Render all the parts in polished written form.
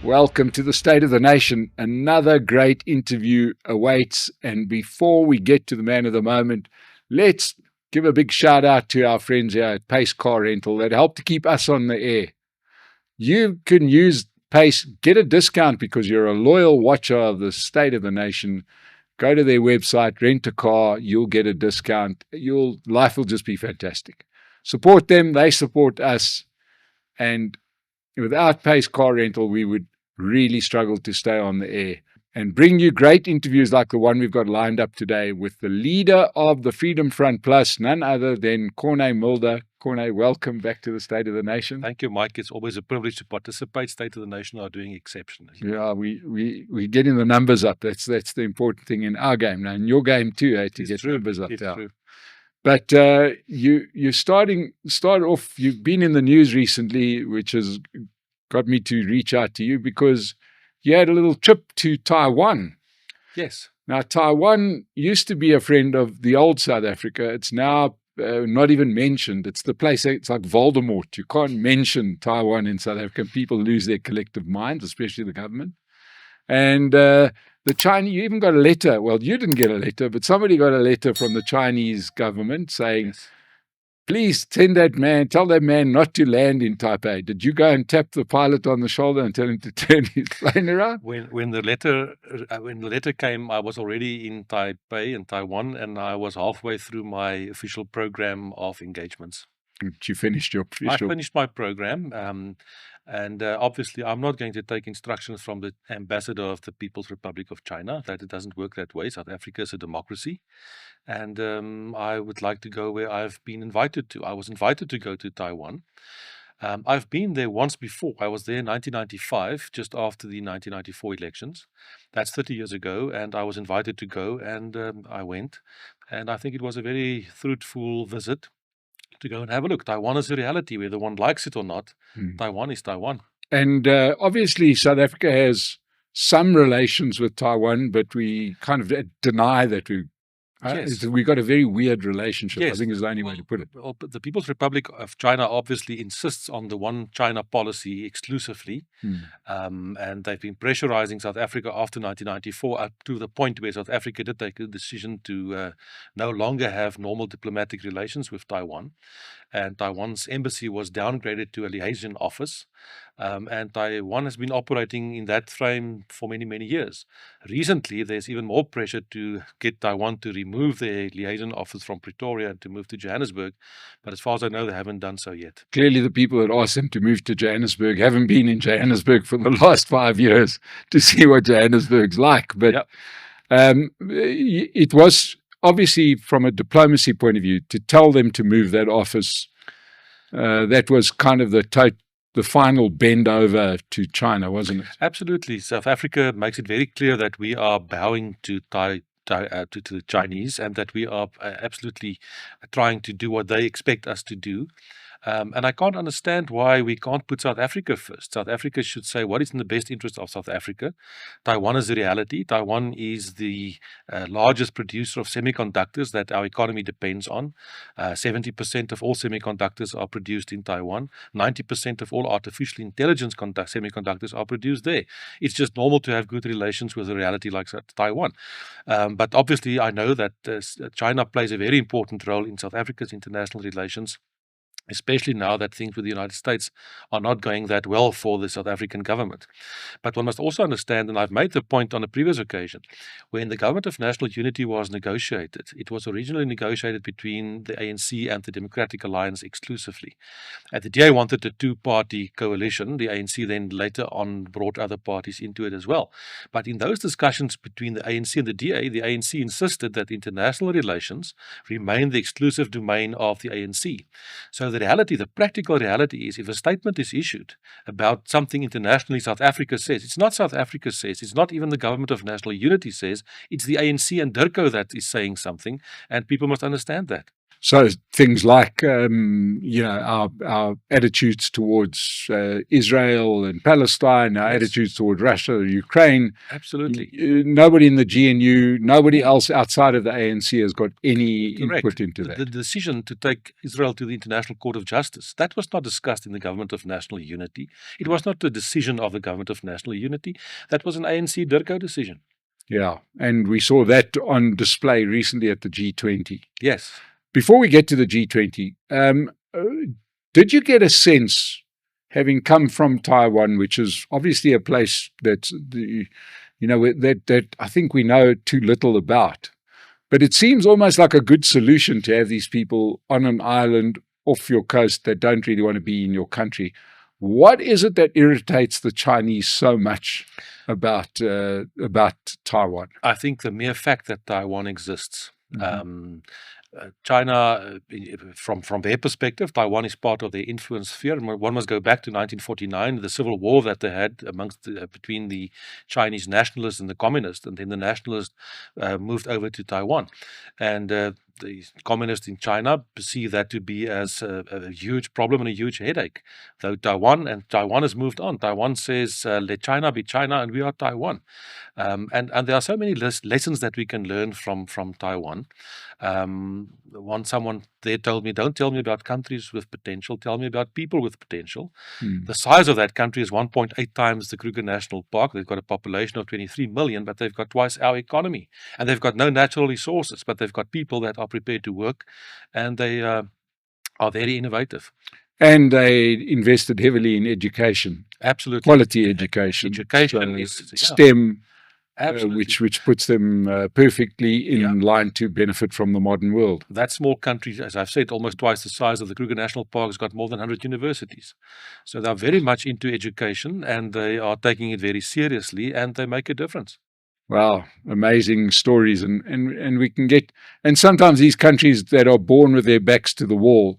Welcome to the State of the Nation. Another great interview awaits. And before we get to the man of the moment, let's give a big shout out to our friends here at Pace Car Rental that help to keep us on the air. You can use Pace, get a discount because you're a loyal watcher of the State of the Nation. Go to their website, rent a car, you'll get a discount. Life will just be fantastic. Support them, they support us. And without Pace Car Rental, we would really struggle to stay on the air and bring you great interviews like the one we've got lined up today with the leader of the Freedom Front Plus, none other than Corné Mulder. Corné, welcome back to the State of the Nation. Thank you, Mike. It's always a privilege to participate. State of the Nation are doing exceptionally. Yeah, we're getting the numbers up. That's the important thing in our game now, in your game too, to get numbers up there. True. But you started off. You've been in the news recently, which has got me to reach out to you because you had a little trip to Taiwan. Yes. Now, Taiwan used to be a friend of the old South Africa. It's now not even mentioned. It's the place, it's like Voldemort. You can't mention Taiwan in South Africa. People lose their collective minds, especially the government. And the Chinese, you even got a letter. Well, you didn't get a letter, but somebody got a letter from the Chinese government saying, Yes. Please tell that man not to land in Taipei. Did you go and tap the pilot on the shoulder and tell him to turn his plane around? When the letter came, I was already in Taipei and Taiwan, and I was halfway through my official program of engagements. You finished your official. I finished my program, and obviously I'm not going to take instructions from the ambassador of the People's Republic of China. That it doesn't work that way. South Africa is a democracy, and I would like to go where I've been invited to. I was invited to go to Taiwan. I've been there once before. I was there in 1995, just after the 1994 elections. That's 30 years ago, and I was invited to go, and I went. And I think it was a very fruitful visit to go and have a look. Taiwan is a reality, whether one likes it or not. Taiwan is Taiwan. And obviously, South Africa has some relations with Taiwan, but we kind of deny that we've got a very weird relationship. Yes. I think is the only way to put it. Well, but the People's Republic of China obviously insists on the one China policy exclusively. And they've been pressurizing South Africa after 1994 up to the point where South Africa did take a decision to no longer have normal diplomatic relations with Taiwan. And Taiwan's embassy was downgraded to a liaison office. And Taiwan has been operating in that frame for many, many years. Recently, there's even more pressure to get Taiwan to remove their liaison office from Pretoria and to move to Johannesburg. But as far as I know, they haven't done so yet. Clearly, the people that asked them to move to Johannesburg haven't been in Johannesburg for the last 5 years to see what Johannesburg's like. But it was obviously, from a diplomacy point of view, to tell them to move that office, that was kind of the final bend over to China, wasn't it? Absolutely. South Africa makes it very clear that we are bowing to the Chinese, and that we are absolutely trying to do what they expect us to do. And I can't understand why we can't put South Africa first. South Africa should say what is in the best interest of South Africa. Taiwan is a reality. Taiwan is the largest producer of semiconductors that our economy depends on. 70% of all semiconductors are produced in Taiwan. 90% of all artificial intelligence semiconductors are produced there. It's just normal to have good relations with a reality like Taiwan. But obviously, I know that China plays a very important role in South Africa's international relations, especially now that things with the United States are not going that well for the South African government. But one must also understand, and I've made the point on a previous occasion, when the Government of National Unity was negotiated, it was originally negotiated between the ANC and the Democratic Alliance exclusively. And the DA wanted a two-party coalition. The ANC then later on brought other parties into it as well. But in those discussions between the ANC and the ANC insisted that international relations remain the exclusive domain of the ANC. So the practical reality is, if a statement is issued about something internationally South Africa says, it's not South Africa says, it's not even the Government of National Unity says, it's the ANC and DIRCO that is saying something, and people must understand that. So things like, our attitudes towards Israel and Palestine, our Yes. attitudes towards Russia, Ukraine. Absolutely. Nobody in the GNU, nobody else outside of the ANC has got any Correct. input into that. The decision to take Israel to the International Court of Justice, that was not discussed in the Government of National Unity. It was not the decision of the Government of National Unity. That was an ANC DIRCO decision. Yeah, and we saw that on display recently at the G20. Yes. Before we get to the G20, did you get a sense, having come from Taiwan, which is obviously a place that I think we know too little about, but it seems almost like a good solution to have these people on an island off your coast that don't really want to be in your country. What is it that irritates the Chinese so much about Taiwan? I think the mere fact that Taiwan exists. China, from their perspective, Taiwan is part of their influence sphere. One must go back to 1949, the civil war that they had between the Chinese nationalists and the communists, and then the nationalists moved over to Taiwan. And the communists in China perceive that to be as a huge problem and a huge headache. Though Taiwan has moved on. Taiwan says, let China be China and we are Taiwan. And there are so many lessons that we can learn from Taiwan. Someone there told me, don't tell me about countries with potential, tell me about people with potential. The size of that country is 1.8 times the Kruger National Park. They've got a population of 23 million, but they've got twice our economy. And they've got no natural resources, but they've got people that are prepared to work, and they are very innovative. And they invested heavily in education. Absolutely. Quality education. Education is STEM. Absolutely. Which puts them perfectly in line to benefit from the modern world. That small country, as I've said, almost twice the size of the Kruger National Park, has got more than 100 universities. So they're very much into education, and they are taking it very seriously, and they make a difference. Wow, amazing stories. And we can get, and sometimes these countries that are born with their backs to the wall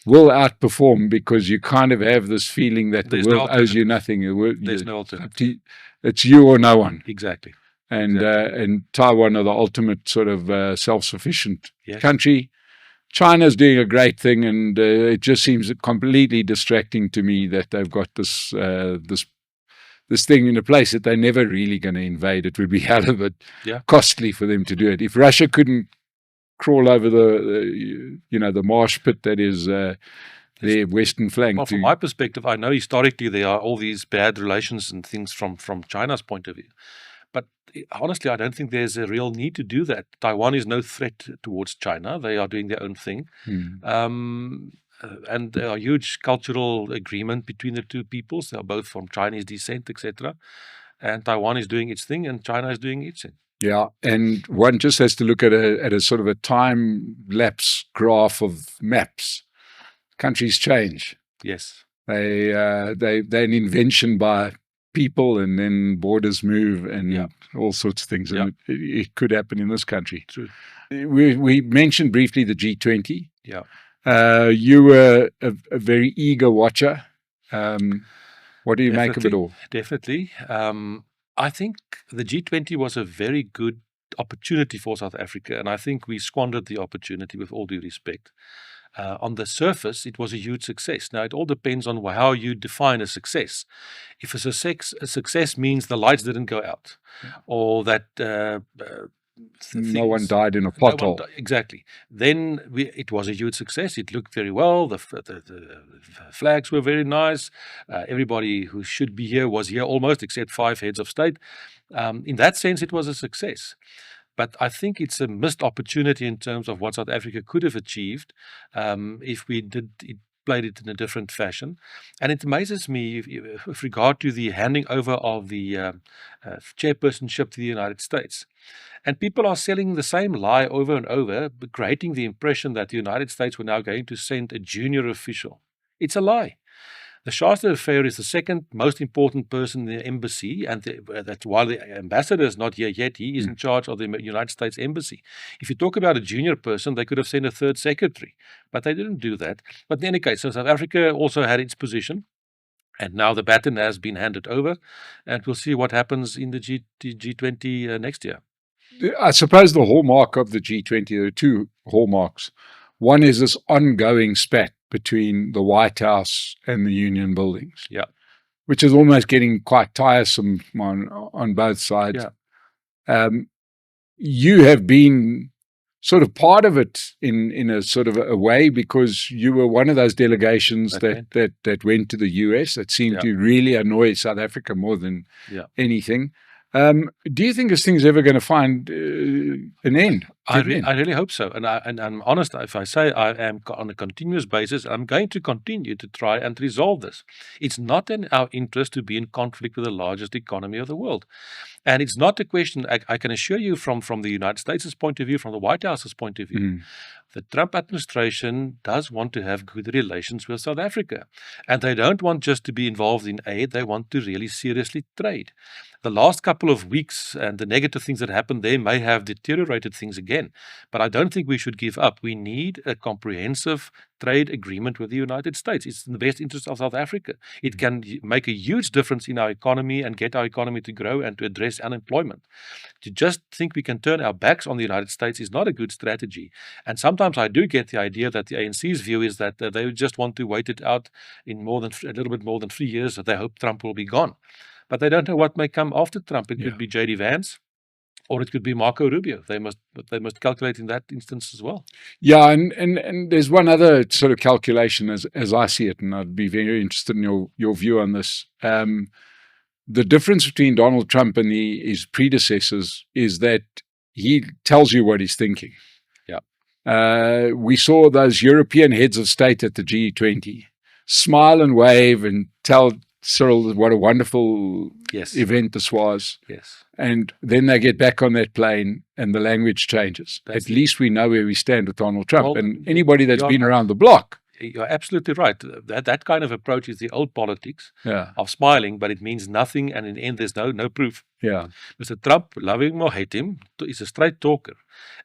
will outperform, because you kind of have this feeling that the world owes you nothing. There's no alternative. It's you or no one. Exactly. And Taiwan are the ultimate sort of self-sufficient country. China's doing a great thing, and it just seems completely distracting to me that they've got this thing in a place that they're never really going to invade. It would be hell of it costly for them to do it. If Russia couldn't crawl over the marsh pit that is their western flank. Well, from my perspective, I know historically there are all these bad relations and things from China's point of view. But honestly, I don't think there's a real need to do that. Taiwan is no threat towards China. They are doing their own thing. And there are huge cultural agreement between the two peoples. They are both from Chinese descent, etc. And Taiwan is doing its thing, and China is doing its thing. Yeah, and one just has to look at a sort of a time lapse graph of maps. Countries change. Yes, they're an invention by people, and then borders move, and all sorts of things. And it could happen in this country. True. We mentioned briefly the G20. Yeah, you were a very eager watcher. What do you make of it all? Definitely. I think the G20 was a very good opportunity for South Africa, and I think we squandered the opportunity, with all due respect. On the surface, it was a huge success. Now, it all depends on how you define a success. If a success means the lights didn't go out, or that no one died in a pothole. Exactly. Then it was a huge success. It looked very well. The flags were very nice. Everybody who should be here was here almost, except 5 heads of state. In that sense, it was a success. But I think it's a missed opportunity in terms of what South Africa could have achieved if we played it in a different fashion. And it amazes me with regard to the handing over of the chairpersonship to the United States. And people are selling the same lie over and over, creating the impression that the United States were now going to send a junior official. It's a lie. The Charter Affair is the second most important person in the embassy, and that while the ambassador is not here yet, he is in charge of the United States Embassy. If you talk about a junior person, they could have sent a third secretary, but they didn't do that. But in any case, so South Africa also had its position, and now the baton has been handed over, and we'll see what happens in the G20 next year. I suppose the hallmark of the G20, there are two hallmarks. One is this ongoing spat between the White House and the union buildings, Yeah. which is almost getting quite tiresome on both sides. Yeah. You have been sort of part of it in a sort of a way, because you were one of those delegations that went to the US that seemed to really annoy South Africa more than anything. Do you think this thing's ever going to find an end? I really hope so. And I'm honest, if I say I am on a continuous basis, I'm going to continue to try and resolve this. It's not in our interest to be in conflict with the largest economy of the world. And it's not a question, I can assure you from the United States' point of view, from the White House's point of view, the Trump administration does want to have good relations with South Africa. And they don't want just to be involved in aid, they want to really seriously trade. The last couple of weeks and the negative things that happened there may have deteriorated things again. But I don't think we should give up. We need a comprehensive trade agreement with the United States. It's in the best interest of South Africa. It can make a huge difference in our economy and get our economy to grow and to address unemployment. To just think we can turn our backs on the United States is not a good strategy. And sometimes I do get the idea that the ANC's view is that they just want to wait it out in a little bit more than 3 years, that they hope Trump will be gone. But they don't know what may come after Trump. It could be J.D. Vance, or it could be Marco Rubio. They must calculate in that instance as well. Yeah, and there's one other sort of calculation as I see it, and I'd be very interested in your view on this. The difference between Donald Trump and his predecessors is that he tells you what he's thinking. Yeah. We saw those European heads of state at the G20 smile and wave and tell Cyril what a wonderful event this was. Yes. And then they get back on that plane and the language changes. At least we know where we stand with Donald Trump. Well, and anybody that's been around the block. You're absolutely right. That kind of approach is the old politics of smiling, but it means nothing, and in the end, there's no proof. Yeah. Mr. Trump, love him or hate him, is a straight talker,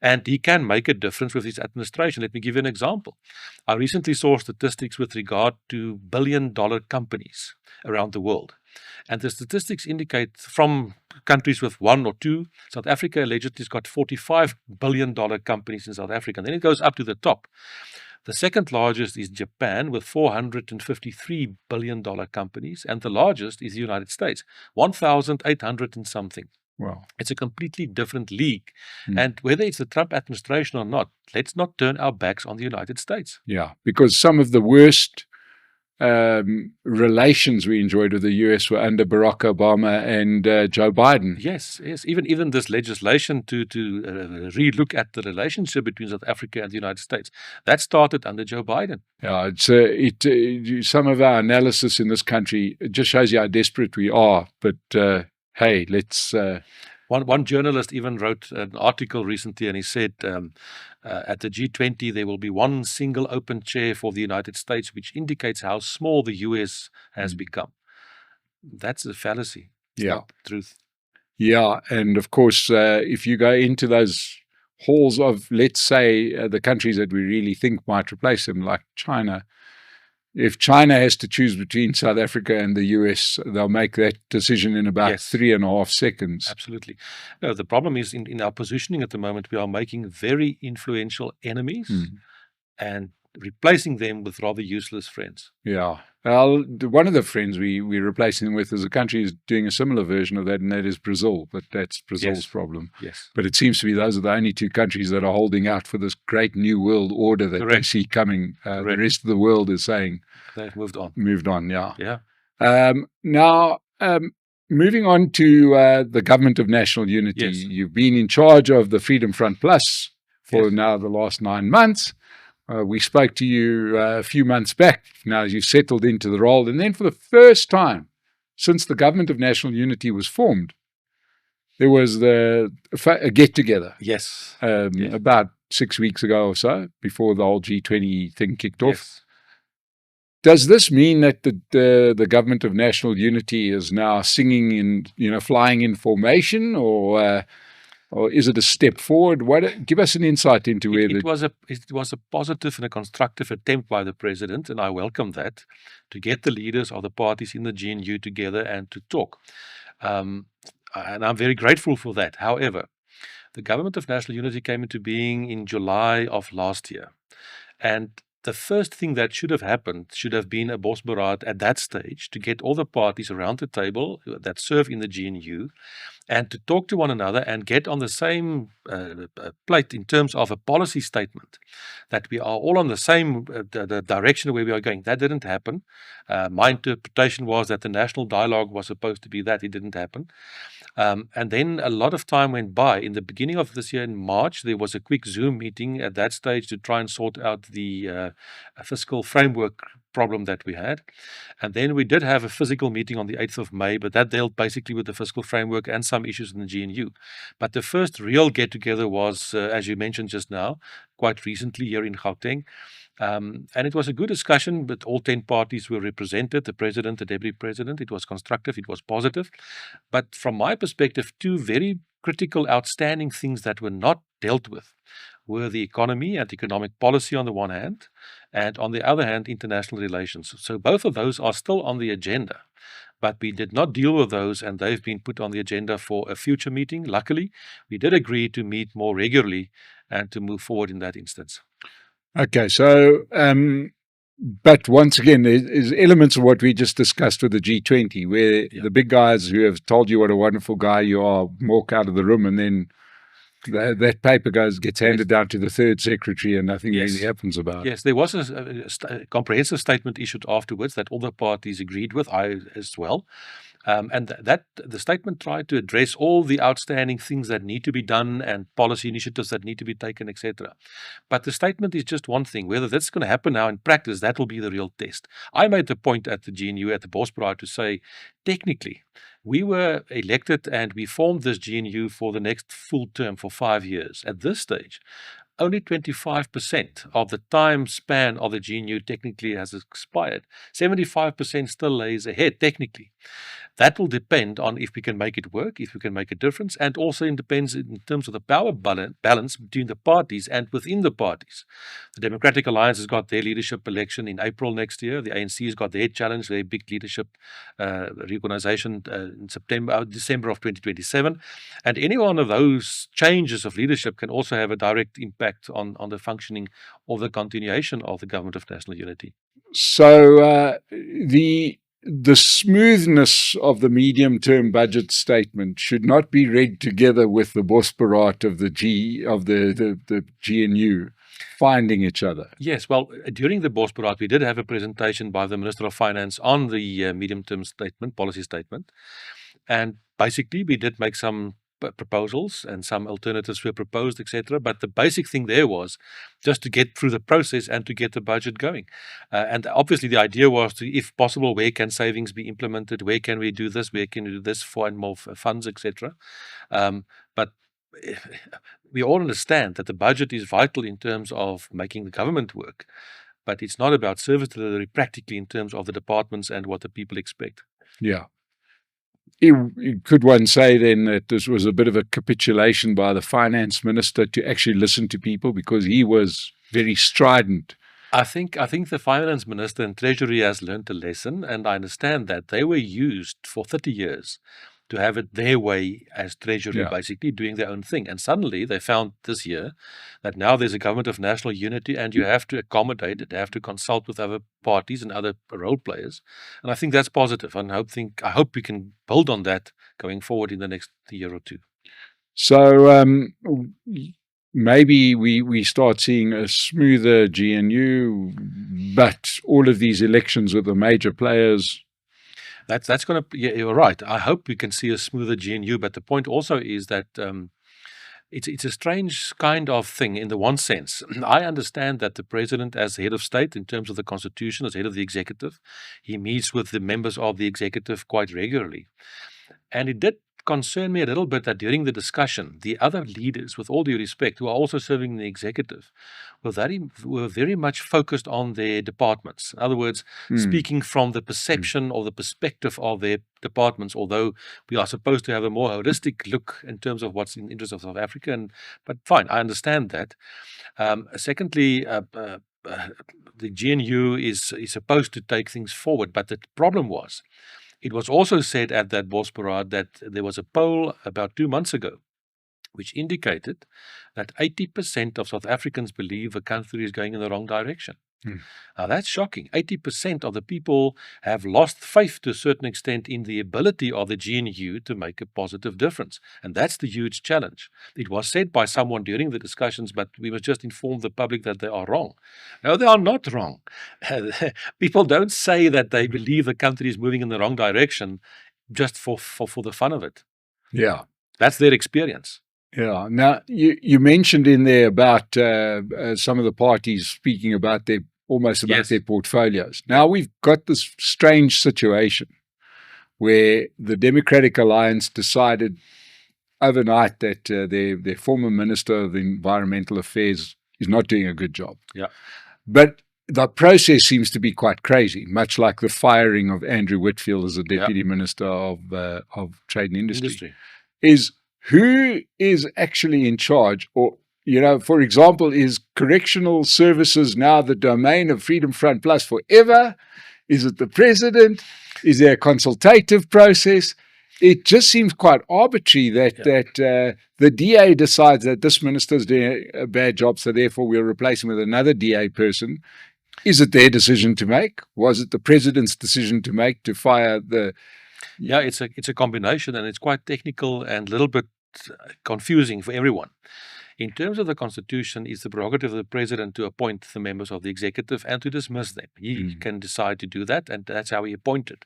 and he can make a difference with his administration. Let me give you an example. I recently saw statistics with regard to billion-dollar companies around the world. And the statistics indicate from countries with 1 or 2, South Africa allegedly has got $45 billion companies in South Africa, and then it goes up to the top. The second largest is Japan with $453 billion companies, and the largest is the United States, 1,800 and something. Wow. It's a completely different league. And whether it's the Trump administration or not, let's not turn our backs on the United States. Yeah, because some of the worst relations we enjoyed with the US were under Barack Obama and Joe Biden. Yes. Even this legislation to relook at the relationship between South Africa and the United States, that started under Joe Biden. Yeah, some of our analysis in this country just shows you how desperate we are. But hey, let's. One journalist even wrote an article recently, and he said at the G20 there will be one single open chair for the United States, which indicates how small the US has become. That's a fallacy. It's not the truth. Yeah, and of course, if you go into those halls of, let's say, the countries that we really think might replace them, like China, if China has to choose between South Africa and the US, they'll make that decision in about 3.5 seconds. Absolutely. No, the problem is in our positioning at the moment, we are making very influential enemies and replacing them with rather useless friends. Yeah. Well, one of the friends we're replacing them with is a country is doing a similar version of that, and that is Brazil. But that's Brazil's problem. Yes. But it seems to be those are the only two countries that are holding out for this great new world order that they see coming. The rest of the world is saying they've moved on. Yeah. Now, moving on to the Government of National Unity. Yes. You've been in charge of the Freedom Front Plus for now the last 9 months. We spoke to you a few months back. Now you've settled into the role. And then for the first time since the Government of National Unity was formed, there was a get-together. Yes. About 6 weeks ago or so, before the whole G20 thing kicked off. Yes. Does this mean that the Government of National Unity is now singing in, flying in formation, or is it a step forward? Give us an insight into where it was a positive and a constructive attempt by the president, and I welcome that, to get the leaders of the parties in the GNU together and to talk. And I'm very grateful for that. However, the Government of National Unity came into being in July of last year. And the first thing that should have happened should have been a Bosberaad at that stage to get all the parties around the table that serve in the GNU and to talk to one another and get on the same plate in terms of a policy statement, that we are all on the same the direction where we are going. That didn't happen. My interpretation was that the national dialogue was supposed to be that. It didn't happen. And then a lot of time went by. In the beginning of this year, in March, there was a quick Zoom meeting at that stage to try and sort out the fiscal framework problem that we had. And then we did have a physical meeting on the 8th of May, but that dealt basically with the fiscal framework and some issues in the GNU. But the first real get-together was, as you mentioned just now, quite recently here in Gauteng. And it was a good discussion, but all 10 parties were represented, the president, the deputy president. It was constructive, it was positive. But from my perspective, two very critical, outstanding things that were not dealt with were the economy and economic policy on the one hand, and on the other hand, international relations. So both of those are still on the agenda, but we did not deal with those, and they've been put on the agenda for a future meeting. Luckily, we did agree to meet more regularly and to move forward in that instance. Okay, so, but once again, there's elements of what we just discussed with the G20, where the big guys who have told you what a wonderful guy you are walk out of the room, and then that paper gets handed down to the third secretary, and nothing really happens about it. Yes, there was a comprehensive statement issued afterwards that all the parties agreed with, I as well. And that the statement tried to address all the outstanding things that need to be done and policy initiatives that need to be taken, etc. But the statement is just one thing. Whether that's going to happen now in practice, that will be the real test. I made the point at the GNU, at the Bosberaad, to say, technically, we were elected and we formed this GNU for the next full term for 5 years. At this stage, only 25% of the time span of the GNU technically has expired. 75% still lays ahead technically. That will depend on if we can make it work, if we can make a difference, and also it depends in terms of the power balance between the parties and within the parties. The Democratic Alliance has got their leadership election in April next year. The ANC has got their challenge, their big leadership reorganization in December of 2027. And any one of those changes of leadership can also have a direct impact on the functioning or the continuation of the government of national unity. So the smoothness of the medium-term budget statement should not be read together with the Bosberaad of the GNU finding each other. Yes, well, during the Bosberaad, we did have a presentation by the Minister of Finance on the medium-term statement, policy statement, and basically we did make some proposals and some alternatives were proposed, etc. But the basic thing there was just to get through the process and to get the budget going. And obviously the idea was to, if possible, where can savings be implemented? Where can we do this? Where can we do this for and more funds, etc. But we all understand that the budget is vital in terms of making the government work. But it's not about service delivery practically in terms of the departments and what the people expect. Yeah. Could one say then that this was a bit of a capitulation by the finance minister to actually listen to people, because he was very strident? I think the finance minister and treasury has learned a lesson, and I understand that they were used for 30 years to have it their way as treasury, basically doing their own thing. And suddenly they found this year that now there's a government of national unity and you have to accommodate it, have to consult with other parties and other role players. And I think that's positive. And I hope we can build on that going forward in the next year or two. So maybe we start seeing a smoother GNU, but all of these elections with the major players, that's going to, you're right. I hope we can see a smoother GNU, but the point also is that it's a strange kind of thing in the one sense. I understand that the president, as head of state in terms of the constitution, as head of the executive, he meets with the members of the executive quite regularly. And it did concern me a little bit that during the discussion, the other leaders, with all due respect, who are also serving in the executive, were very much focused on their departments. In other words, speaking from the perception or the perspective of their departments, although we are supposed to have a more holistic look in terms of what's in the interest of South Africa. But fine, I understand that. Secondly, the GNU is supposed to take things forward, but the problem was, it was also said at that Bosberaad that there was a poll about 2 months ago which indicated that 80% of South Africans believe the country is going in the wrong direction. Now, that's shocking. 80% of the people have lost faith to a certain extent in the ability of the GNU to make a positive difference. And that's the huge challenge. It was said by someone during the discussions, but we must just inform the public that they are wrong. No, they are not wrong. People don't say that they believe the country is moving in the wrong direction just for the fun of it. Yeah. That's their experience. Yeah. Now, you mentioned in there about some of the parties speaking about their their portfolios. Now, we've got this strange situation where the Democratic Alliance decided overnight that their former Minister of Environmental Affairs is not doing a good job. Yeah. But the process seems to be quite crazy, much like the firing of Andrew Whitfield as the Deputy Minister of Trade and Industry. Is who is actually in charge? Or, for example, is correctional services now the domain of Freedom Front Plus forever? Is it the president? Is there a consultative process? It just seems quite arbitrary that the DA decides that this minister is doing a bad job, so therefore we'll replace him with another DA person. Is it their decision to make? Was it the president's decision to make to fire the... Yeah, it's a combination, and it's quite technical and a little bit confusing for everyone. In terms of the Constitution, it's the prerogative of the president to appoint the members of the executive and to dismiss them. He can decide to do that, and that's how he appointed.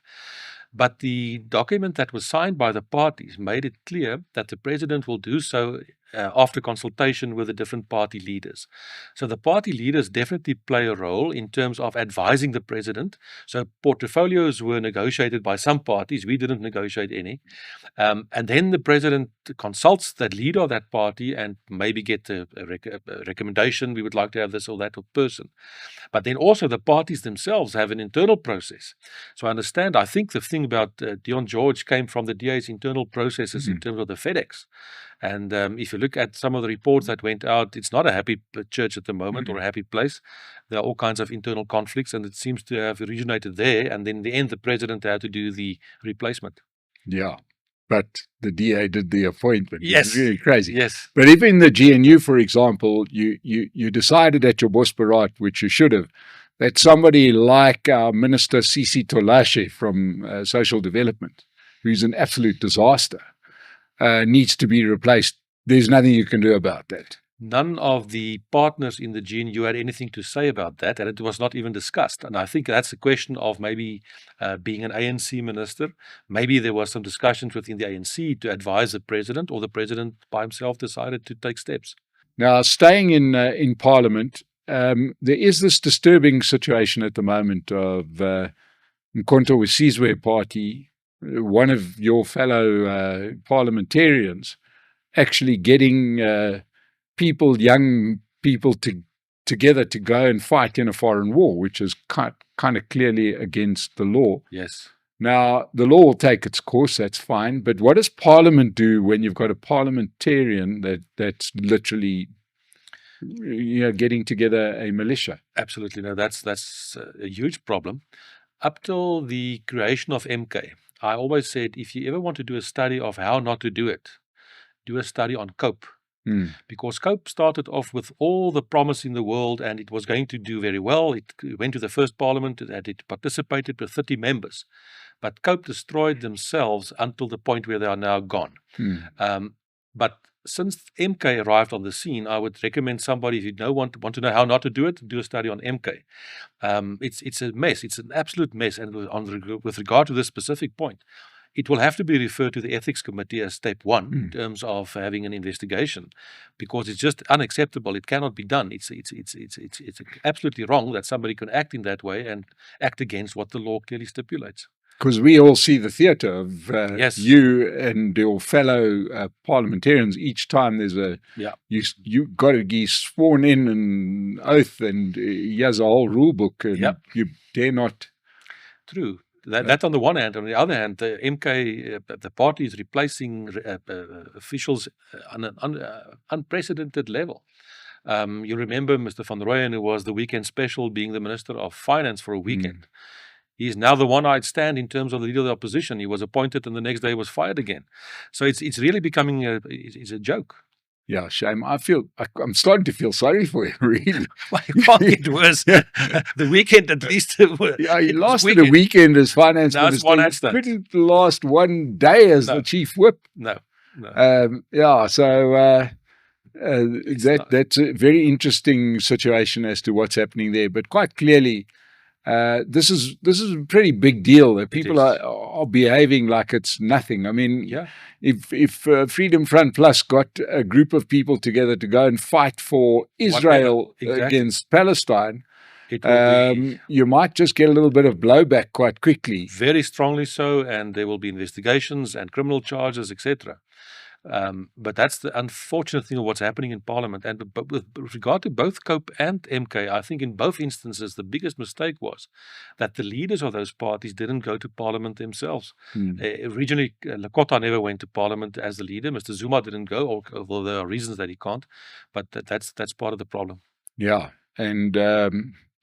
But the document that was signed by the parties made it clear that the president will do so after consultation with the different party leaders. So the party leaders definitely play a role in terms of advising the president. So portfolios were negotiated by some parties. We didn't negotiate any. And then the president consults the leader of that party and maybe get a recommendation. We would like to have this or that person. But then also the parties themselves have an internal process. So I think the thing about Dion George came from the DA's internal processes in terms of the FedEx. And if you look at some of the reports that went out, it's not a happy church at the moment or a happy place. There are all kinds of internal conflicts, and it seems to have originated there. And then in the end, the president had to do the replacement. Yeah, but the DA did the appointment. Yes. It's really crazy. Yes. But if in the GNU, for example, you decided at your Bosberaad, which you should have, that somebody like our Minister Sisi Tolashe from Social Development, who's an absolute disaster, needs to be replaced, there's nothing you can do about that. None of the partners in the GNU had anything to say about that, and it was not even discussed. And I think that's a question of maybe being an ANC minister. Maybe there was some discussions within the ANC to advise the president, or the president by himself decided to take steps. Now, staying in Parliament, there is this disturbing situation at the moment of Mkhonto Wesizwe Party, one of your fellow parliamentarians, actually getting young people together to go and fight in a foreign war, which is kind of clearly against the law. Yes. Now, the law will take its course, that's fine, but what does Parliament do when you've got a parliamentarian that's literally getting together a militia? Absolutely. No, that's a huge problem. Up till the creation of MK, I always said, if you ever want to do a study of how not to do it, do a study on COPE. Because COPE started off with all the promise in the world, and it was going to do very well. It went to the first parliament, and it participated with 30 members. But COPE destroyed themselves until the point where they are now gone. But since MK arrived on the scene, I would recommend somebody, if you want to know how not to do it, do a study on MK. It's a mess. It's an absolute mess. And with regard to this specific point, it will have to be referred to the ethics committee as step one in terms of having an investigation, because it's just unacceptable. It cannot be done. It's absolutely wrong that somebody can act in that way and act against what the law clearly stipulates. Because we all see the theatre of Yes. you and your fellow parliamentarians. Each time there's you got to be sworn in an oath, and he has a whole rule book, and you dare not. True. That on the one hand. On the other hand, the MK, the party is replacing officials on an unprecedented level. You remember Mr. van Rooyen, who was the weekend special, being the Minister of Finance for a weekend. He's now the one-eyed stand in terms of the leader of the opposition. He was appointed and the next day was fired again. So it's really becoming a joke. Yeah, shame. I'm starting to feel sorry for him, really. Well, it can't get worse. The weekend, at least. Yeah, he It was lasted a weekend as finance Now it's minister. one He instant. couldn't last one day as No. the chief whip. No. Yeah, so not. that's a very interesting situation as to what's happening there. But quite clearly, this is a pretty big deal that people are behaving like it's nothing. I mean, Yeah. if Freedom Front Plus got a group of people together to go and fight for Israel against Palestine, it will be you might just get a little bit of blowback quite quickly. Very strongly so, and there will be investigations and criminal charges, etc. But that's the unfortunate thing of what's happening in Parliament. And but with regard to both COPE and MK, I think in both instances the biggest mistake was that the leaders of those parties didn't go to Parliament themselves. Originally, Lekota never went to Parliament as the leader. Mr. Zuma didn't go, although there are reasons that he can't. But that's part of the problem. Yeah, and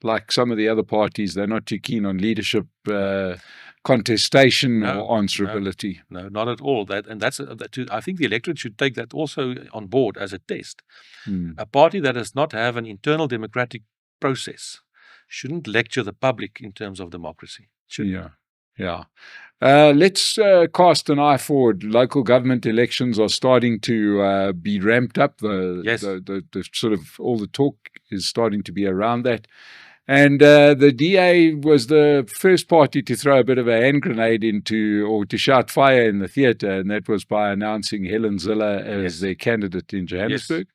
like some of the other parties, they're not too keen on leadership contestation or answerability. No, not at all. I think the electorate should take that also on board as a test. A party that does not have an internal democratic process shouldn't lecture the public in terms of democracy. Yeah. Let's cast an eye forward. Local government elections are starting to be ramped up. The sort of all the talk is starting to be around that. And the DA was the first party to throw a bit of a hand grenade or to shout fire in the theatre, and that was by announcing Helen Zille as their candidate in Johannesburg.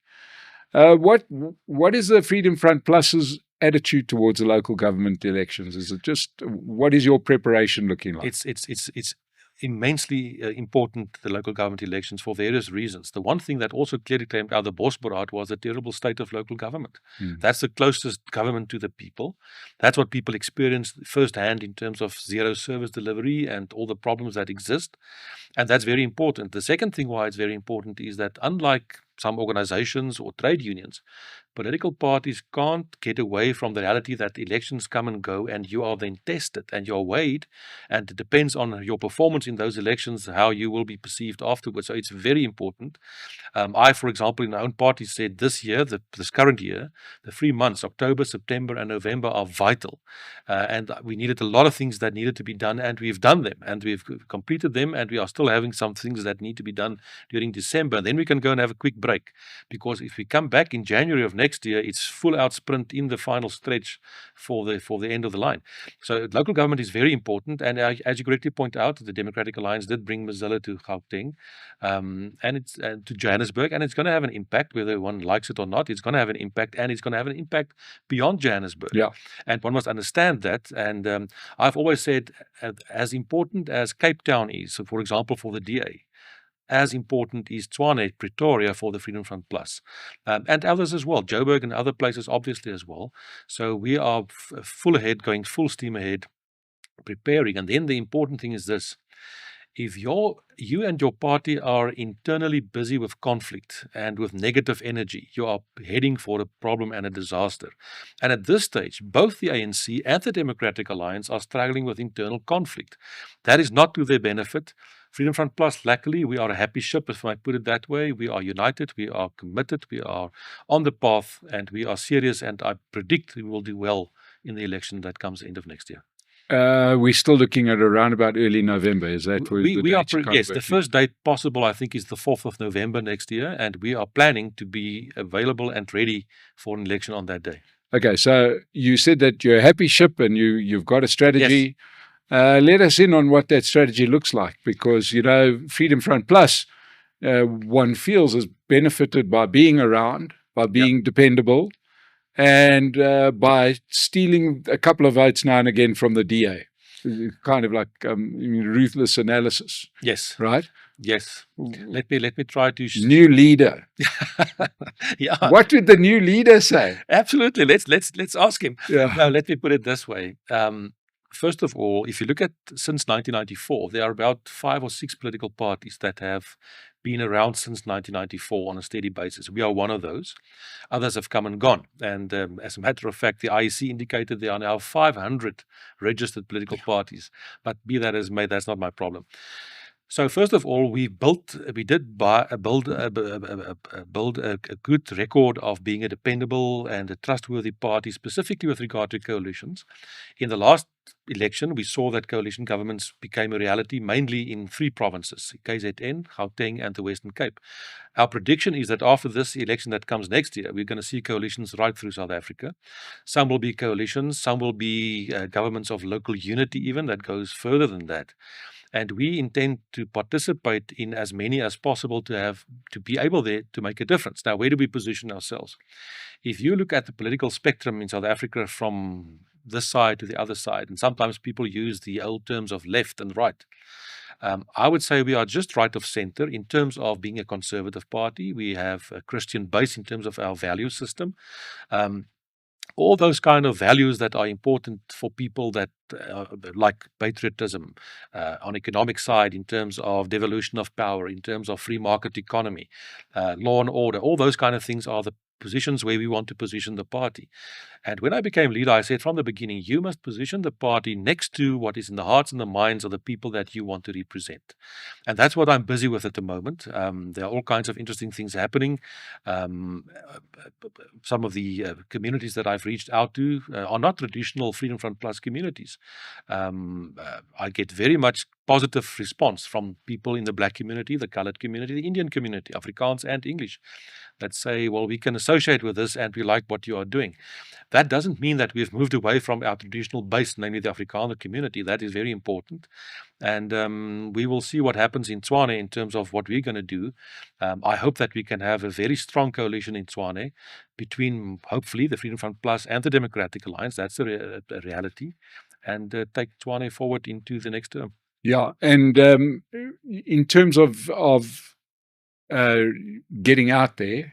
What is the Freedom Front Plus's attitude towards the local government elections? Is it just, what is your preparation looking like? It's immensely important, the local government elections, for various reasons. The one thing that also clearly came out of the Bosberaad was the terrible state of local government. That's the closest government to the people. That's what people experienced firsthand in terms of zero service delivery and all the problems that exist. And that's very important. The second thing why it's very important is that unlike some organizations or trade unions, political parties can't get away from the reality that elections come and go, and you are then tested and you're weighed, and it depends on your performance in those elections how you will be perceived afterwards. So it's very important. I, for example, in my own party said this current year, the 3 months, October, September, and November, are vital. And we needed a lot of things that needed to be done, and we've done them, and we've completed them, and we are still having some things that need to be done during December. And then we can go and have a quick break, because if we come back in January of next year, it's full out sprint in the final stretch for the end of the line. So local government is very important, and as you correctly point out, the Democratic Alliance did bring Ms. Zille to Gauteng, and it's to Johannesburg, and it's going to have an impact whether one likes it or not. It's going to have an impact, and it's going to have an impact beyond Johannesburg. Yeah, and one must understand that. And I've always said, as important as Cape Town is, so for example, for the DA, as important is Tshwane, Pretoria for the Freedom Front Plus, and others as well, Joburg and other places obviously as well. So we are full ahead, going full steam ahead, preparing. And then the important thing is this: if you and your party are internally busy with conflict and with negative energy, you are heading for a problem and a disaster. And at this stage, both the ANC and the Democratic Alliance are struggling with internal conflict. That is not to their benefit. Freedom Front Plus, luckily, we are a happy ship, if I put it that way. We are united, we are committed, we are on the path, and we are serious, and I predict we will do well in the election that comes end of next year. We're still looking at around about early November. Is that where we are? Yes, the first date possible, I think, is the 4th of November next year, and we are planning to be available and ready for an election on that day. Okay, so you said that you're a happy ship and you've got a strategy. Yes. Let us in on what that strategy looks like, because, Freedom Front Plus, one feels is benefited by being around, by being dependable, and by stealing a couple of votes now and again from the DA. Kind of like ruthless analysis. Yes. Right? Yes. Let me try to... New leader. Yeah. What did the new leader say? Absolutely. Let's ask him. Yeah. No, let me put it this way. First of all, if you look at since 1994, there are about 5 or 6 political parties that have been around since 1994 on a steady basis. We are one of those. Others have come and gone. And as a matter of fact, the IEC indicated there are now 500 registered political parties. But be that as may, that's not my problem. So first of all, we did build a good record of being a dependable and a trustworthy party, specifically with regard to coalitions. In the last election, we saw that coalition governments became a reality, mainly in 3 provinces: KZN, Gauteng, and the Western Cape. Our prediction is that after this election that comes next year, we're going to see coalitions right through South Africa. Some will be coalitions, some will be governments of local unity, even that goes further than that. And we intend to participate in as many as possible to be able there to make a difference. Now, where do we position ourselves? If you look at the political spectrum in South Africa from this side to the other side, and sometimes people use the old terms of left and right, I would say we are just right of center in terms of being a conservative party. We have a Christian base in terms of our value system. All those kind of values that are important for people that like patriotism, on economic side in terms of devolution of power, in terms of free market economy, law and order, all those kind of things are the positions where we want to position the party. And when I became leader, I said from the beginning, you must position the party next to what is in the hearts and the minds of the people that you want to represent. And that's what I'm busy with at the moment. There are all kinds of interesting things happening. Some of the communities that I've reached out to are not traditional Freedom Front Plus communities. I get very much positive response from people in the Black community, the colored community, the Indian community, Afrikaans and English, that say, well, we can associate with this and we like what you are doing. That doesn't mean that we've moved away from our traditional base, namely the Afrikaner community. That is very important. And we will see what happens in Tshwane in terms of what we're going to do. I hope that we can have a very strong coalition in Tshwane between, hopefully, the Freedom Front Plus and the Democratic Alliance. That's a reality. And take Tshwane forward into the next term. Yeah, and in terms of getting out there,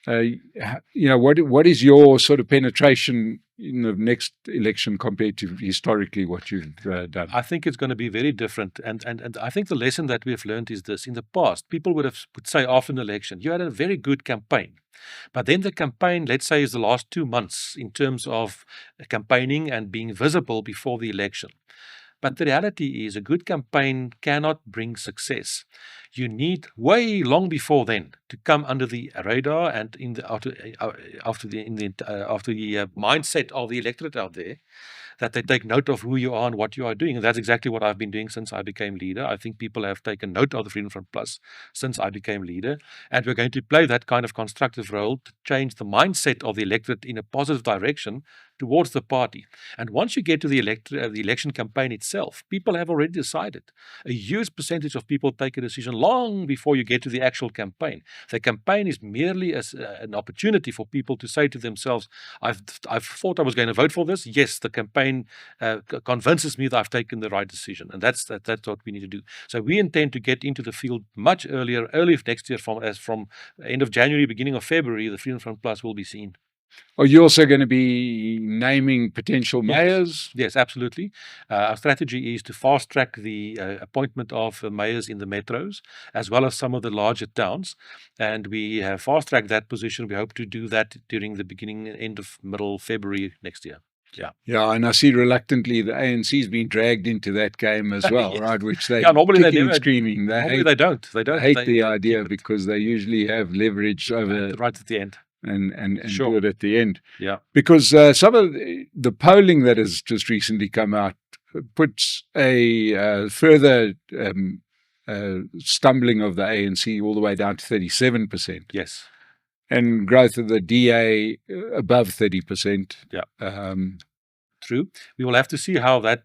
what is your sort of penetration in the next election compared to historically what you've done? I think it's going to be very different. And I think the lesson that we have learned is this. In the past, people would say after an election, you had a very good campaign. But then the campaign, let's say, is the last 2 months in terms of campaigning and being visible before the election. But the reality is a good campaign cannot bring success. You need way long before then to come under the radar and after the mindset of the electorate out there, that they take note of who you are and what you are doing. And that's exactly what I've been doing since I became leader. I think people have taken note of the Freedom Front Plus since I became leader. And we're going to play that kind of constructive role to change the mindset of the electorate in a positive direction towards the party. And once you get to the election campaign itself, people have already decided. A huge percentage of people take a decision long before you get to the actual campaign. The campaign is merely as an opportunity for people to say to themselves, I've thought I was going to vote for this. Yes, the campaign convinces me that I've taken the right decision. And that's what we need to do. So we intend to get into the field much early next year, from end of January, beginning of February, the Freedom Front Plus will be seen. Are you also going to be naming potential mayors? Yes, absolutely. Our strategy is to fast track the appointment of mayors in the metros, as well as some of the larger towns. And we have fast tracked that position. We hope to do that during the end of middle February next year. Yeah, and I see reluctantly the ANC's been dragged into that game as well, yes. Right? Which they normally they never, screaming. They don't. They hate the idea because they usually have leverage over right at the end. And sure. do it at the end. Yeah. Because some of the polling that has just recently come out puts a further stumbling of the ANC all the way down to 37%. Yes. And growth of the DA above 30%. Yeah. True. We will have to see how that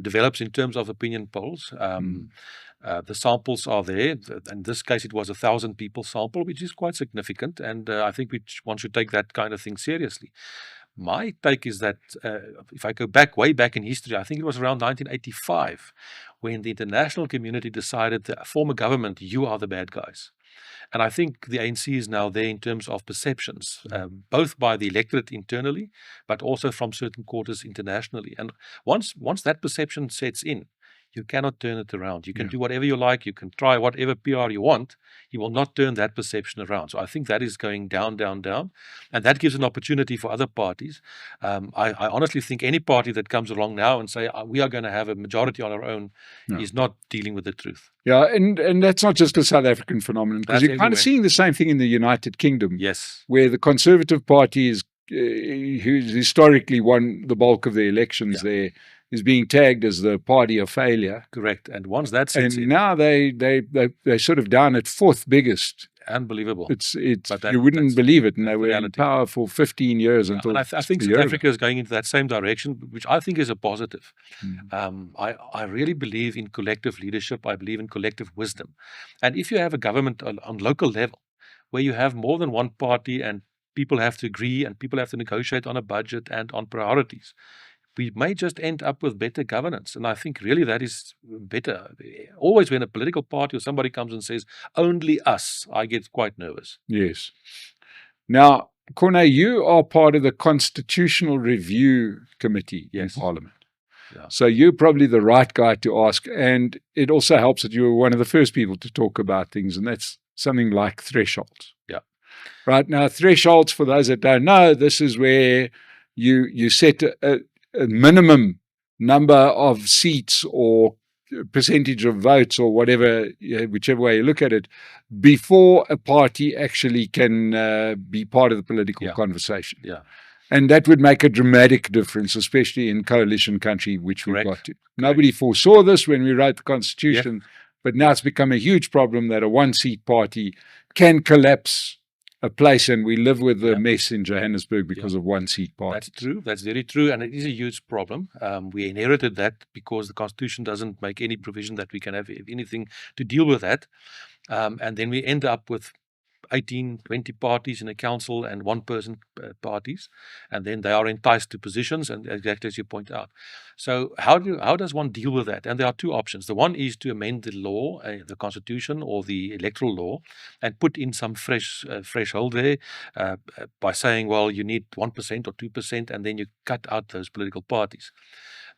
develops in terms of opinion polls. The samples are there. In this case, it was 1,000 people sample, which is quite significant. And I think one should take that kind of thing seriously. My take is that if I go way back in history, I think it was around 1985 when the international community decided to form a government, you are the bad guys. And I think the ANC is now there in terms of perceptions, both by the electorate internally, but also from certain quarters internationally. And once that perception sets in, You cannot turn it around. You can do whatever you like. You can try whatever PR you want. You will not turn that perception around. So I think that is going down, down, down. And that gives an opportunity for other parties. I honestly think any party that comes along now and say, we are going to have a majority on our own is not dealing with the truth. Yeah, and that's not just a South African phenomenon, because you're kind of seeing the same thing in the United Kingdom. Yes. Where the Conservative Party is, who's historically won the bulk of the elections there, is being tagged as the party of failure. Correct. And once that's now they're sort of down at fourth biggest. Unbelievable. It's you wouldn't believe it, and they were in power for 15 years until. And I think South Africa is going into that same direction, which I think is a positive. I really believe in collective leadership. I believe in collective wisdom. And if you have a government on local level where you have more than one party and people have to agree and people have to negotiate on a budget and on priorities, we may just end up with better governance. And I think really that is better. Always when a political party or somebody comes and says, only us, I get quite nervous. Yes. Now, Corné, you are part of the Constitutional Review Committee in Parliament. Yeah. So you're probably the right guy to ask. And it also helps that you were one of the first people to talk about things, and that's something like thresholds. Yeah. Right. Now, thresholds, for those that don't know, this is where you set a minimum number of seats or percentage of votes or whatever, whichever way you look at it, before a party actually can be part of the political conversation. Yeah. And that would make a dramatic difference, especially in coalition country, which we've got to. Nobody foresaw this when we wrote the Constitution, but now it's become a huge problem that a one-seat party can collapse a place, and we live with the mess in Johannesburg because of one-seat parties. That's true. That's very true, and it is a huge problem. We inherited that because the Constitution doesn't make any provision that we can have anything to deal with that. And then we end up with 18, 20 parties in a council and one-person parties, and then they are enticed to positions, and exactly as you point out. So how does one deal with that? And there are two options. The one is to amend the law, the Constitution or the electoral law, and put in some fresh threshold there by saying, well, you need 1% or 2%, and then you cut out those political parties.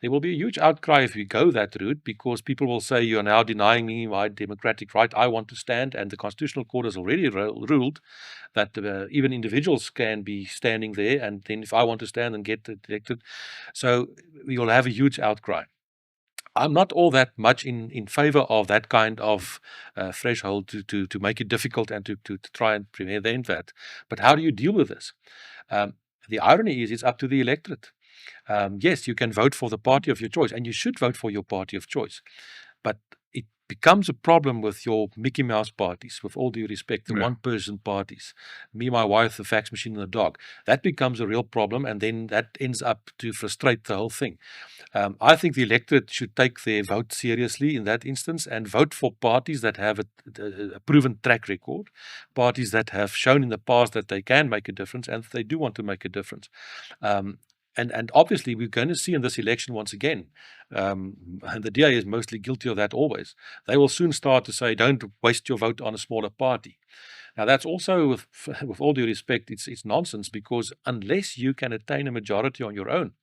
There will be a huge outcry if we go that route, because people will say, you are now denying me my democratic right. I want to stand. And the Constitutional Court has already ruled that even individuals can be standing there. And then if I want to stand and get elected, so we will have a huge outcry. I'm not all that much in favor of that kind of threshold to make it difficult and to try and prevent that. But how do you deal with this? The irony is it's up to the electorate. Yes, you can vote for the party of your choice, and you should vote for your party of choice. But it becomes a problem with your Mickey Mouse parties, with all due respect, the one-person parties, me, my wife, the fax machine, and the dog. That becomes a real problem, and then that ends up to frustrate the whole thing. I think the electorate should take their vote seriously in that instance and vote for parties that have a proven track record, parties that have shown in the past that they can make a difference and they do want to make a difference. And obviously, we're going to see in this election once again, and the DA is mostly guilty of that always, they will soon start to say, don't waste your vote on a smaller party. Now, that's also, with all due respect, it's nonsense, because unless you can attain a majority on your own,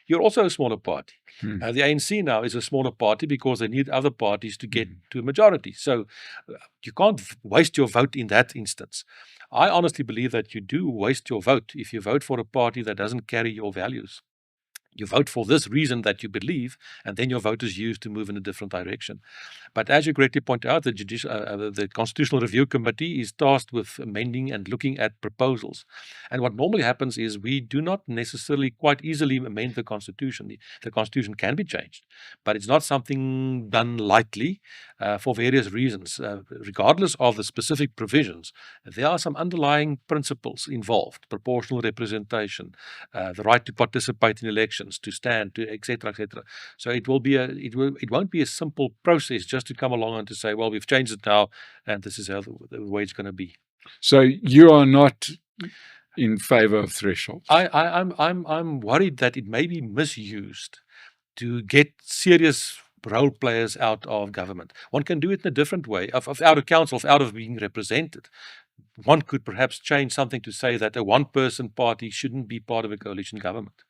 you're also a smaller party. The ANC now is a smaller party because they need other parties to get to a majority. So you can't waste your vote in that instance. I honestly believe that you do waste your vote if you vote for a party that doesn't carry your values. You vote for this reason that you believe, and then your vote is used to move in a different direction. But as you correctly point out, the Constitutional Review Committee is tasked with amending and looking at proposals. And what normally happens is we do not necessarily quite easily amend the Constitution. The Constitution can be changed, but it's not something done lightly for various reasons. Regardless of the specific provisions, there are some underlying principles involved: proportional representation, the right to participate in elections, to stand, to etc., etc. So it won't be a simple process just to come along and to say, well, we've changed it now, and this is how the way it's going to be. So you are not in favor of thresholds? I'm worried that it may be misused to get serious role players out of government. One can do it in a different way, out of council, out of being represented. One could perhaps change something to say that a one-person party shouldn't be part of a coalition government.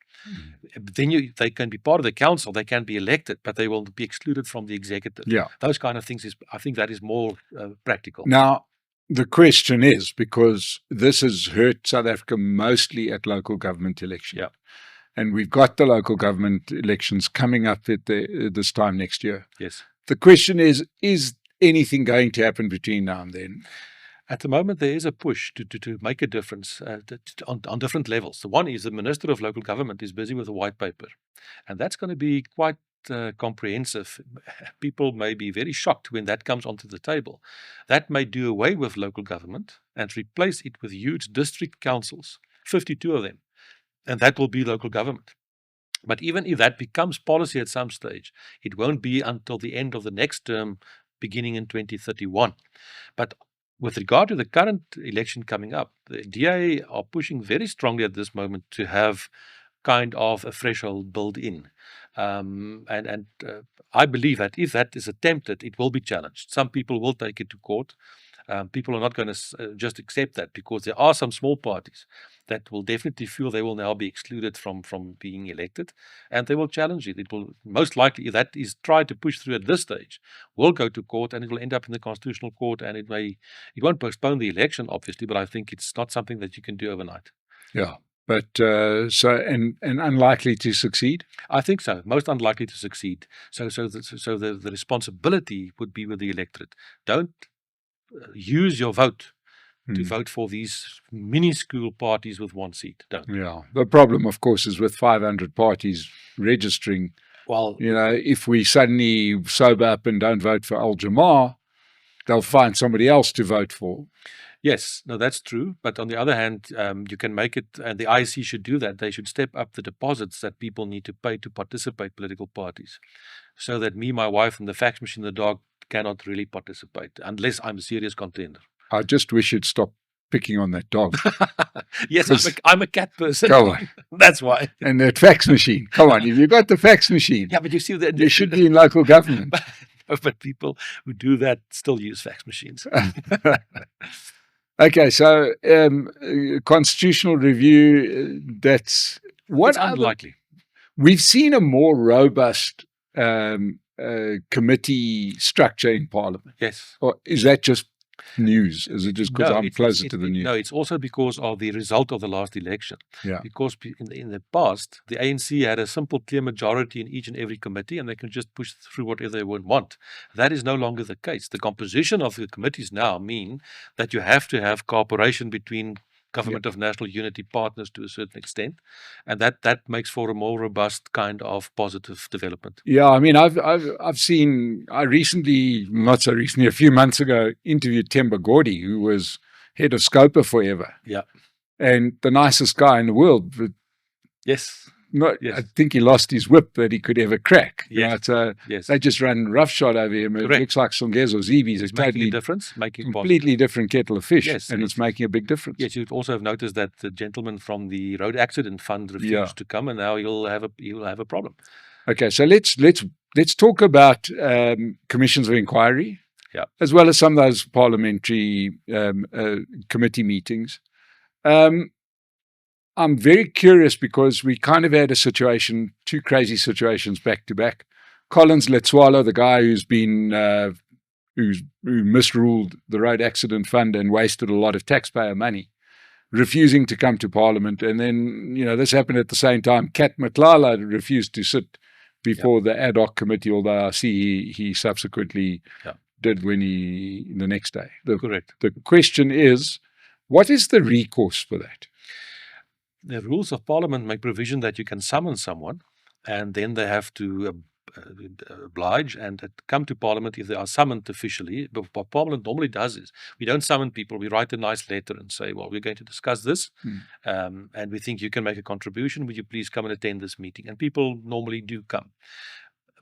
Then they can be part of the council, they can be elected, but they will be excluded from the executive. Yeah. Those kind of things, I think that is more practical. Now, the question is, because this has hurt South Africa mostly at local government elections. Yeah. And we've got the local government elections coming up at this time next year. Yes. The question is anything going to happen between now and then? At the moment, there is a push to make a difference on different levels. The one is the Minister of Local Government is busy with a white paper, and that's going to be quite comprehensive. People may be very shocked when that comes onto the table. That may do away with local government and replace it with huge district councils, 52 of them, and that will be local government. But even if that becomes policy at some stage, it won't be until the end of the next term, beginning in 2031. But with regard to the current election coming up, the DA are pushing very strongly at this moment to have kind of a threshold built in. I believe that if that is attempted, it will be challenged. Some people will take it to court. People are not going to just accept that, because there are some small parties that will definitely feel they will now be excluded from being elected, and they will challenge it. It will most likely, if that is tried to push through at this stage, will go to court, and it will end up in the Constitutional Court, and it won't postpone the election, obviously, but I think it's not something that you can do overnight. Yeah. But and unlikely to succeed? I think so. Most unlikely to succeed. So the responsibility would be with the electorate. Don't use your vote to vote for these minuscule parties with one seat. Don't. Yeah. The problem, of course, is with 500 parties registering. Well, if we suddenly sober up and don't vote for Al Jamar, they'll find somebody else to vote for. Yes, no, that's true. But on the other hand, you can make it, and the IEC should do that. They should step up the deposits that people need to pay to participate political parties, so that me, my wife, and the fax machine, the dog cannot really participate unless I'm a serious contender. I just wish you'd stop picking on that dog. Yes, I'm a cat person. Go on. That's why. And that fax machine. Come on, if you've got the fax machine. Yeah, but you see that you should be in local government. But people who do that still use fax machines. Okay, so constitutional review, that's what it's unlikely. We've seen a more robust committee structure in Parliament. Yes. Or is that just news? Is it just because I'm closer to the news? No, it's also because of the result of the last election. Yeah. Because in the past, the ANC had a simple, clear majority in each and every committee, and they can just push through whatever they would want. That is no longer the case. The composition of the committees now mean that you have to have cooperation between government of national unity partners to a certain extent, and that makes for a more robust kind of positive development. Yeah, I mean, I've seen, not so recently, a few months ago, interviewed Themba Gordy, who was head of Scopa forever. Yeah, and the nicest guy in the world. But yes. I think he lost his whip that he could ever crack. Yes. They just run roughshod over him. It looks like Songezo Zibi's is totally completely different kettle of fish, and it's making a big difference. Yes, you also have noticed that the gentleman from the Road Accident Fund refused to come, and now he'll have a problem. Okay, so let's talk about commissions of inquiry, as well as some of those parliamentary committee meetings. I'm very curious because we kind of had two crazy situations back to back. Collins Letswalo, the guy who's been who misruled the Road Accident Fund and wasted a lot of taxpayer money, refusing to come to Parliament. And then, this happened at the same time. Kat Matlala refused to sit before the ad hoc committee, although I see he subsequently did the next day. Correct. The question is, what is the recourse for that? The rules of Parliament make provision that you can summon someone, and then they have to oblige and come to Parliament if they are summoned officially. But what Parliament normally does is, we don't summon people, we write a nice letter and say, well, we're going to discuss this, and we think you can make a contribution. Would you please come and attend this meeting? And people normally do come.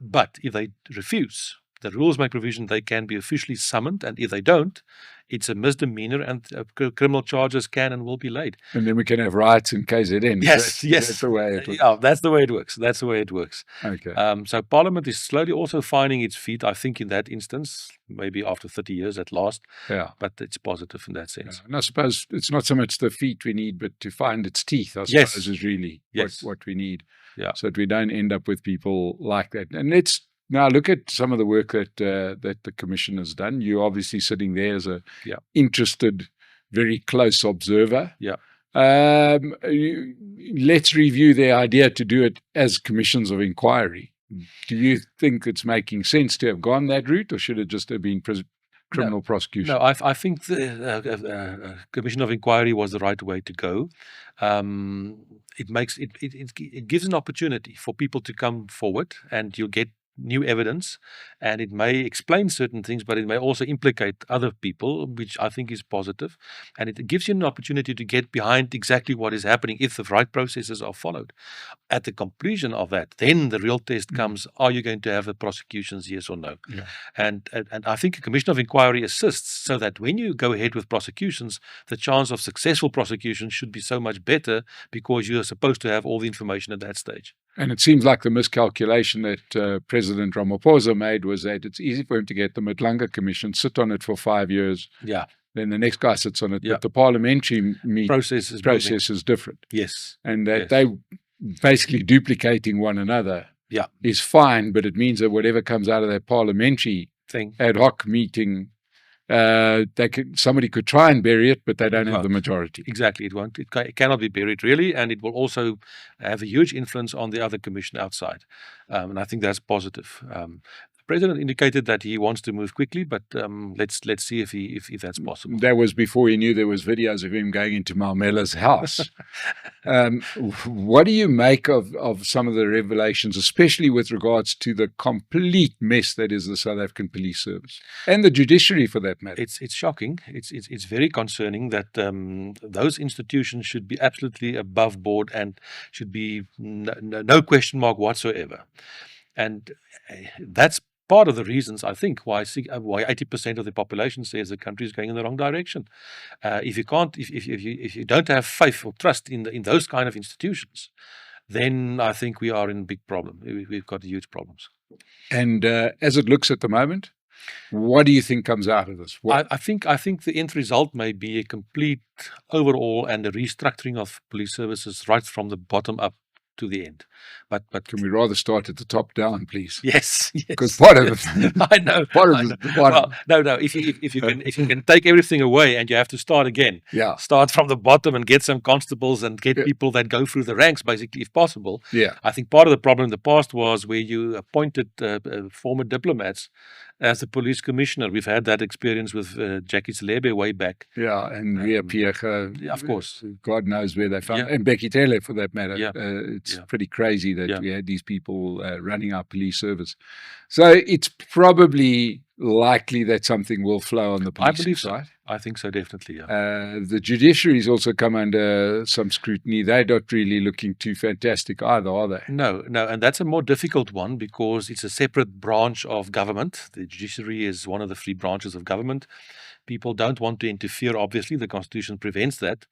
But if they refuse, the rules make provision they can be officially summoned, and if they don't, it's a misdemeanor, and criminal charges can and will be laid. And then we can have riots in KZN. Yes, yes. That's the way it works. Yeah, that's the way it works. That's the way it works. Okay. So Parliament is slowly also finding its feet, I think, in that instance, maybe after 30 years at last. Yeah. But it's positive in that sense. Yeah. And I suppose it's not so much the feet we need, but to find its teeth, I Yes. suppose, is really Yes. what we need. Yeah. So that we don't end up with people like that. And let's now look at some of the work that the Commission has done. You're obviously sitting there as a Yeah. interested, very close observer. Yeah. Let's review the idea to do it as commissions of inquiry. Do you think it's making sense to have gone that route, or should it just have been criminal prosecution? No, I think the commission of inquiry was the right way to go. It gives an opportunity for people to come forward, and you get new evidence, and it may explain certain things, but it may also implicate other people, which I think is positive. And it gives you an opportunity to get behind exactly what is happening if the right processes are followed. At the conclusion of that, then the real test comes: are you going to have the prosecutions, yes or no? Yeah. And I think a commission of inquiry assists, so that when you go ahead with prosecutions, the chance of successful prosecution should be so much better, because you are supposed to have all the information at that stage. And it seems like the miscalculation that President Ramaphosa made was that it's easy for him to get the Matlanga Commission, sit on it for 5 years. Yeah. Then the next guy sits on it. Yeah. But the parliamentary Process is different. Yes. And that Yes. they basically duplicating one another Yeah. is fine, but it means that whatever comes out of that parliamentary Thing. ad hoc meeting, somebody could try and bury it, but they don't have the majority. Exactly. It won't. It cannot be buried, really, and it will also have a huge influence on the other commission outside. And I think that's positive. The president indicated that he wants to move quickly, but let's see if that's possible. That was before he knew there was videos of him going into Malmela's house. What do you make of some of the revelations, especially with regards to the complete mess that is the South African Police Service and the judiciary, for that matter? It's shocking. It's very concerning that those institutions should be absolutely above board and should be no question mark whatsoever. And that's part of the reasons, I think, why 80% of the population says the country is going in the wrong direction. If you don't have faith or trust in those kind of institutions, then I think we are in a big problem. We've got huge problems. And as it looks at the moment, what do you think comes out of this? I think the end result may be a complete overhaul and a restructuring of police services right from the bottom up to the end. But can we rather start at the top down, please? Yes, because part of it, I know. Part of it. Well, no. If you can take everything away and you have to start again, yeah, start from the bottom and get some constables and get people that go through the ranks, basically, if possible. Yeah, I think part of the problem in the past was where you appointed former diplomats as the police commissioner. We've had that experience with Jackie Selebe way back. Yeah, and Ria Pierre, of course. God knows where they found, and Becky Taylor, for that matter. Yeah. It's pretty crazy that we had these people running our police service. So it's probably likely that something will flow on the police side. I think so, definitely. Yeah. The judiciary's also come under some scrutiny. They're not really looking too fantastic either, are they? No, and that's a more difficult one because it's a separate branch of government. The judiciary is one of the 3 branches of government. People don't want to interfere, obviously. The Constitution prevents that.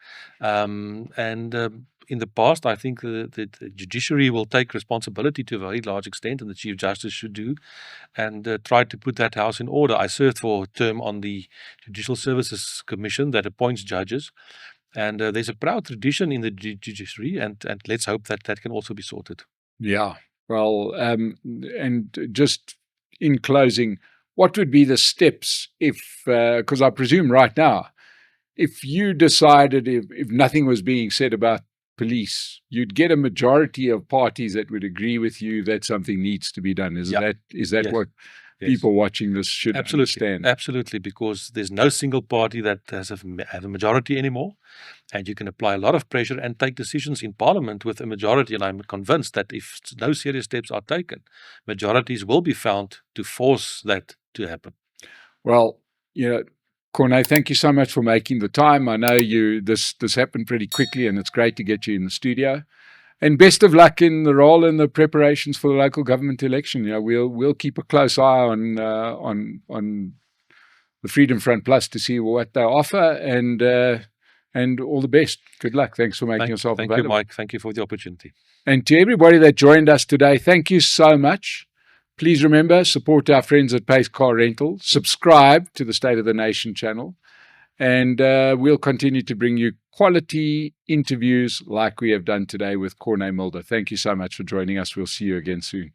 In the past, I think the judiciary will take responsibility to a very large extent, and the Chief Justice should do, and try to put that house in order. I served for a term on the Judicial Services Commission that appoints judges, and there's a proud tradition in the judiciary, and let's hope that that can also be sorted. Yeah, well, and just in closing, what would be the steps if, because I presume right now, if you decided if nothing was being said about police, you'd get a majority of parties that would agree with you that something needs to be done. Is that yes. What people watching this should understand? Absolutely, because there's no single party that has a majority anymore, and you can apply a lot of pressure and take decisions in Parliament with a majority, and I'm convinced that if no serious steps are taken, majorities will be found to force that to happen. Well, Corné, thank you so much for making the time. I know this happened pretty quickly, and it's great to get you in the studio. And best of luck in the role in the preparations for the local government election. We'll keep a close eye on the Freedom Front Plus to see what they offer, and all the best. Good luck. Thanks for making yourself available. Thank you, Mike. Thank you for the opportunity. And to everybody that joined us today, thank you so much. Please remember, support our friends at Pace Car Rental. Subscribe to the State of the Nation channel. And we'll continue to bring you quality interviews like we have done today with Corné Mulder. Thank you so much for joining us. We'll see you again soon.